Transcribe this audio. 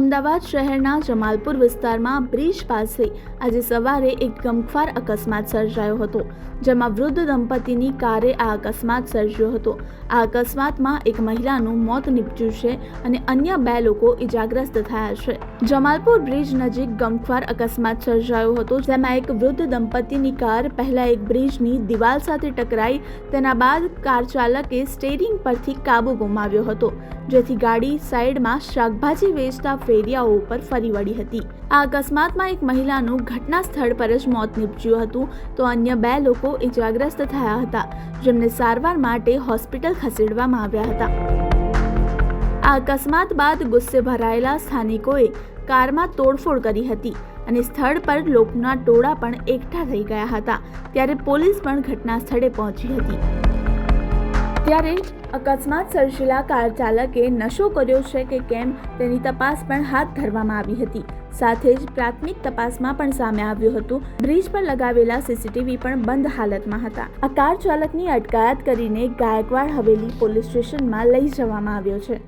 અમદાવાદ શહેરના જમાલપુર વિસ્તારમાં બ્રિજ પાસે આજે સવારે એક ગમખ્વાર અકસ્માત સર્જાયો હતો, જેમાં વૃદ્ધ દંપતીની કારે આ અકસ્માત સર્જ્યો હતો. આ અકસ્માતમાં એક મહિલાનું મોત નીપજ્યું છે અને અન્ય 2 લોકો ઇજાગ્રસ્ત થયા છે. જમાલપુર બ્રિજ નજીક ગમખ્વાર અકસ્માત સર્જાયો હતો, જેમાં એક વૃદ્ધ દંપતીની કાર પહેલા એક બ્રિજની દિવાલ સાથે ટકરાઈ. તેના બાદ કાર ચાલકે સ્ટીયરિંગ પરથી કાબુ ગુમાવ્યો હતો, જેથી ગાડી સાઈડમાં શાકભાજી વેચતા ફેરિયાઓ ઉપર ફરી વળી હતી. આ અકસ્માતમાં એક મહિલાનું ઘટના સ્થળ પર જ મોત નીપજ્યું હતું, તો અન્ય 2 લોકો ઇજાગ્રસ્ત થયા હતા, જેમને સારવાર માટે હોસ્પિટલ ખસેડવામાં આવ્યા હતા. આ અકસ્માત બાદ ગુસ્સે ભરાયેલા સ્થાનિકોએ કારમાં તોડફોડ કરી હતી અને સ્થળ પર લોકોના ટોળા પણ એકઠા થઈ ગયા હતા. ત્યારે પોલીસ પણ ઘટના સ્થળે પહોંચી હતી. ત્યારે અકસ્માત સર્જેલા કાર ચાલકે નશો કર્યો છે કે કેમ તેની તપાસ પણ હાથ ધરવામાં આવી હતી. સાથે જ પ્રાથમિક તપાસમાં પણ સામે આવ્યું હતું બ્રિજ પર લગાવેલા સીસીટીવી પણ બંધ હાલતમાં હતા. આ કાર ચાલકની અટકાયત કરીને ગાયકવાડ હવેલી પોલીસ સ્ટેશનમાં લઈ જવામાં આવ્યો છે.